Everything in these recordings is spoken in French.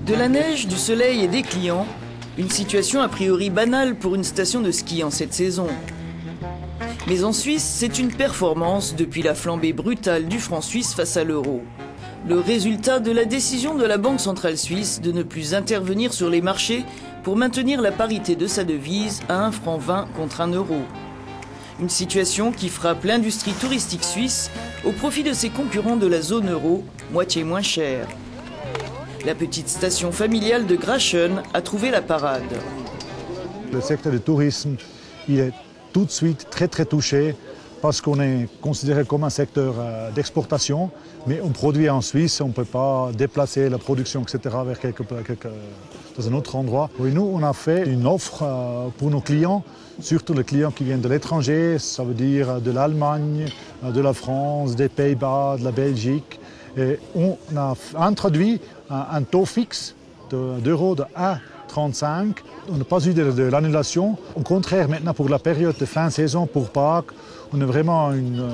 De la neige, du soleil et des clients, une situation a priori banale pour une station de ski en cette saison. Mais en Suisse, c'est une performance depuis la flambée brutale du franc suisse face à l'euro. Le résultat de la décision de la Banque centrale suisse de ne plus intervenir sur les marchés pour maintenir la parité de sa devise à 1 franc 20 contre 1 euro. Une situation qui frappe l'industrie touristique suisse au profit de ses concurrents de la zone euro, moitié moins chère. La petite station familiale de Grachen a trouvé la parade. Le secteur du tourisme, il est tout de suite très touché parce qu'on est considéré comme un secteur d'exportation, mais on produit en Suisse, on ne peut pas déplacer la production, etc. vers dans un autre endroit. Et nous, on a fait une offre pour nos clients, surtout les clients qui viennent de l'étranger, ça veut dire de l'Allemagne, de la France, des Pays-Bas, de la Belgique. Et on a introduit un taux fixe d'euros de 1,35. On n'a pas eu de l'annulation. Au contraire, maintenant, pour la période de fin saison, pour Pâques, on a vraiment une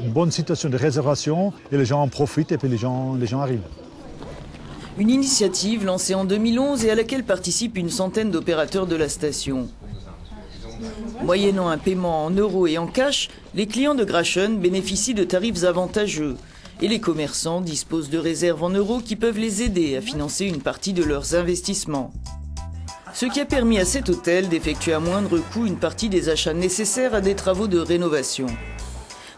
bonne situation de réservation et les gens en profitent et puis les gens arrivent. Une initiative lancée en 2011 et à laquelle participent une centaine d'opérateurs de la station. Moyennant un paiement en euros et en cash, les clients de Grachen bénéficient de tarifs avantageux. Et les commerçants disposent de réserves en euros qui peuvent les aider à financer une partie de leurs investissements. Ce qui a permis à cet hôtel d'effectuer à moindre coût une partie des achats nécessaires à des travaux de rénovation.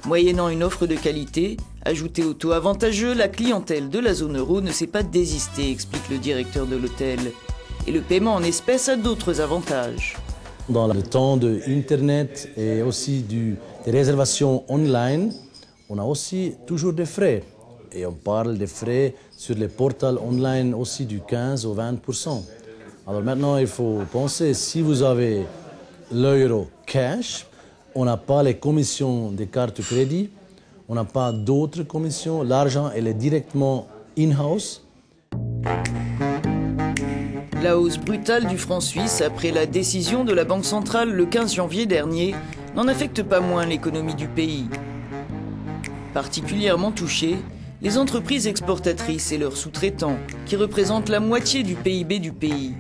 Moyennant une offre de qualité, ajoutée au taux avantageux, la clientèle de la zone euro ne s'est pas désistée, explique le directeur de l'hôtel. Et le paiement en espèces a d'autres avantages. Dans le temps de Internet et aussi des réservations online, on a aussi toujours des frais. Et on parle des frais sur les portals online aussi du 15 au 20%. Alors maintenant, il faut penser, si vous avez l'euro cash, on n'a pas les commissions des cartes de crédit, on n'a pas d'autres commissions, l'argent elle est directement in-house. La hausse brutale du franc suisse après la décision de la Banque centrale le 15 janvier dernier n'en affecte pas moins l'économie du pays. Particulièrement touchées, les entreprises exportatrices et leurs sous-traitants, qui représentent la moitié du PIB du pays.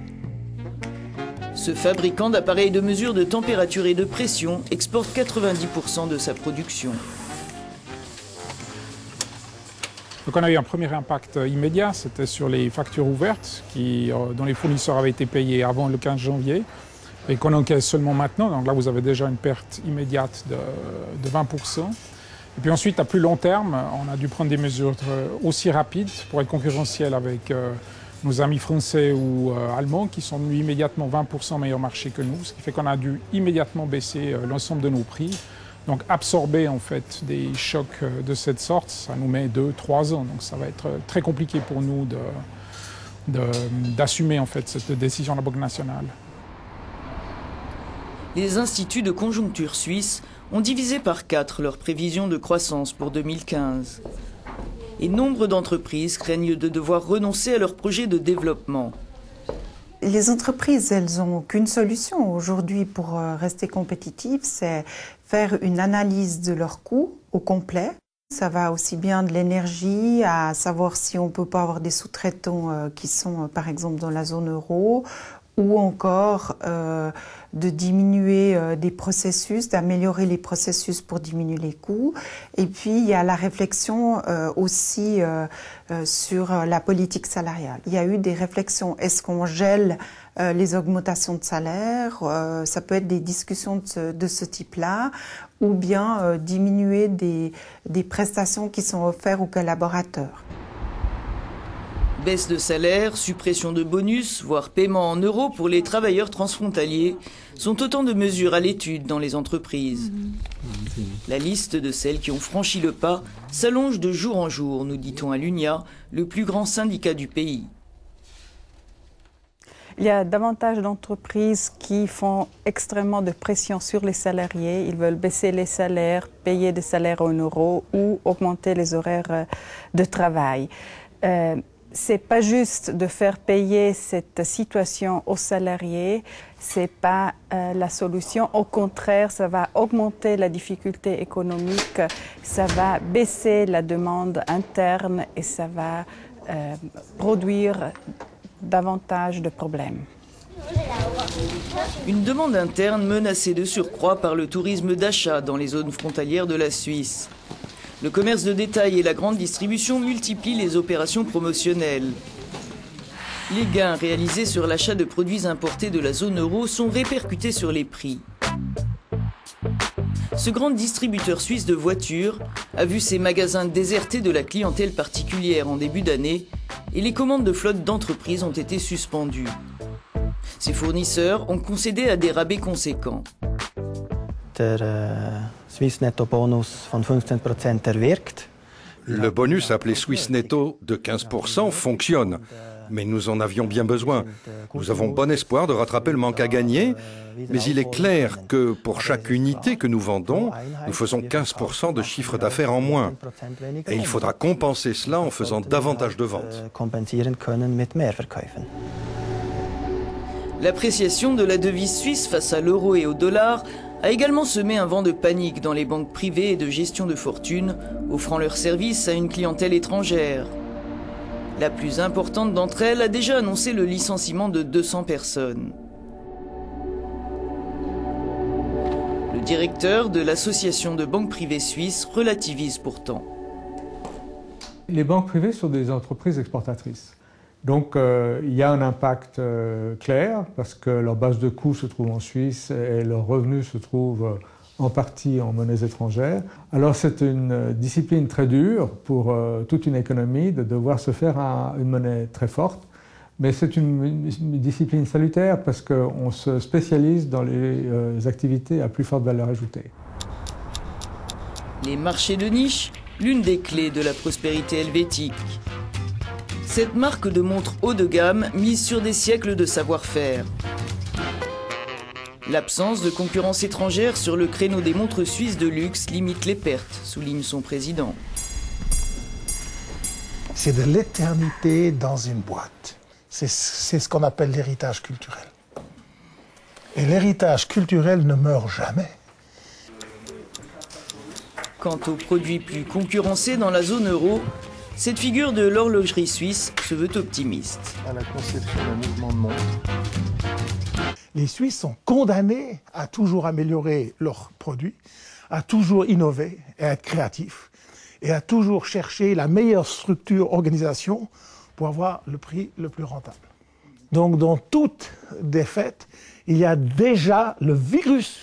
Ce fabricant d'appareils de mesure de température et de pression exporte 90% de sa production. Donc on a eu un premier impact immédiat, c'était sur les factures ouvertes dont les fournisseurs avaient été payés avant le 15 janvier et qu'on encaisse seulement maintenant. Donc là, vous avez déjà une perte immédiate de 20%. Et puis ensuite, à plus long terme, on a dû prendre des mesures aussi rapides pour être concurrentiels avec nos amis français ou allemands qui sont devenus immédiatement 20% meilleur marché que nous, ce qui fait qu'on a dû immédiatement baisser l'ensemble de nos prix. Donc absorber en fait des chocs de cette sorte, ça nous met 2-3 ans. Donc ça va être très compliqué pour nous d'assumer en fait cette décision de la Banque nationale. Les instituts de conjoncture suisses ont divisé par 4 leurs prévisions de croissance pour 2015. Et nombre d'entreprises craignent de devoir renoncer à leurs projets de développement. Les entreprises, elles n'ont qu'une solution aujourd'hui pour rester compétitives, c'est faire une analyse de leurs coûts au complet. Ça va aussi bien de l'énergie, à savoir si on ne peut pas avoir des sous-traitants qui sont par exemple dans la zone euro, ou encore de diminuer des processus, d'améliorer les processus pour diminuer les coûts. Et puis, il y a la réflexion aussi sur la politique salariale. Il y a eu des réflexions. Est-ce qu'on gèle les augmentations de salaire? Ça peut être des discussions de ce type-là, ou bien diminuer des prestations qui sont offertes aux collaborateurs. Baisse de salaire, suppression de bonus, voire paiement en euros pour les travailleurs transfrontaliers sont autant de mesures à l'étude dans les entreprises. La liste de celles qui ont franchi le pas s'allonge de jour en jour, nous dit-on à l'UNIA, le plus grand syndicat du pays. Il y a davantage d'entreprises qui font extrêmement de pression sur les salariés. Ils veulent baisser les salaires, payer des salaires en euros ou augmenter les horaires de travail. C'est pas juste de faire payer cette situation aux salariés, c'est pas la solution. Au contraire, ça va augmenter la difficulté économique, ça va baisser la demande interne et ça va produire davantage de problèmes. Une demande interne menacée de surcroît par le tourisme d'achat dans les zones frontalières de la Suisse. Le commerce de détail et la grande distribution multiplient les opérations promotionnelles. Les gains réalisés sur l'achat de produits importés de la zone euro sont répercutés sur les prix. Ce grand distributeur suisse de voitures a vu ses magasins désertés de la clientèle particulière en début d'année et les commandes de flottes d'entreprises ont été suspendues. Ses fournisseurs ont concédé à des rabais conséquents. Le bonus appelé Swiss Netto de 15% fonctionne, mais nous en avions bien besoin. Nous avons bon espoir de rattraper le manque à gagner, mais il est clair que pour chaque unité que nous vendons, nous faisons 15% de chiffre d'affaires en moins. Et il faudra compenser cela en faisant davantage de ventes. L'appréciation de la devise suisse face à l'euro et au dollar a également semé un vent de panique dans les banques privées et de gestion de fortune, offrant leurs services à une clientèle étrangère. La plus importante d'entre elles a déjà annoncé le licenciement de 200 personnes. Le directeur de l'association de banques privées suisses relativise pourtant. Les banques privées sont des entreprises exportatrices. Donc il y a un impact clair parce que leur base de coûts se trouve en Suisse et leurs revenus se trouvent en partie en monnaies étrangères. Alors c'est une discipline très dure pour toute une économie de devoir se faire à une monnaie très forte, mais c'est une discipline salutaire parce qu'on se spécialise dans les activités à plus forte valeur ajoutée. Les marchés de niche, l'une des clés de la prospérité helvétique. Cette marque de montres haut de gamme mise sur des siècles de savoir-faire. L'absence de concurrence étrangère sur le créneau des montres suisses de luxe limite les pertes, souligne son président. C'est de l'éternité dans une boîte. C'est ce qu'on appelle l'héritage culturel. Et l'héritage culturel ne meurt jamais. Quant aux produits plus concurrencés dans la zone euro, cette figure de l'horlogerie suisse se veut optimiste. À la conception d'un mouvement de montre. Les Suisses sont condamnés à toujours améliorer leurs produits, à toujours innover et à être créatifs, et à toujours chercher la meilleure structure, organisation pour avoir le prix le plus rentable. Donc dans toute défaite, il y a déjà le virus,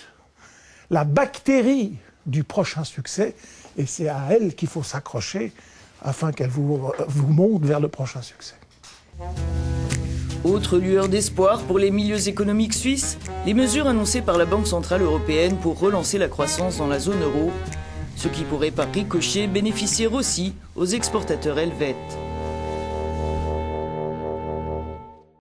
la bactérie du prochain succès, et c'est à elle qu'il faut s'accrocher afin qu'elle vous monte vers le prochain succès. Autre lueur d'espoir pour les milieux économiques suisses, les mesures annoncées par la Banque centrale européenne pour relancer la croissance dans la zone euro, ce qui pourrait par ricochet bénéficier aussi aux exportateurs helvètes.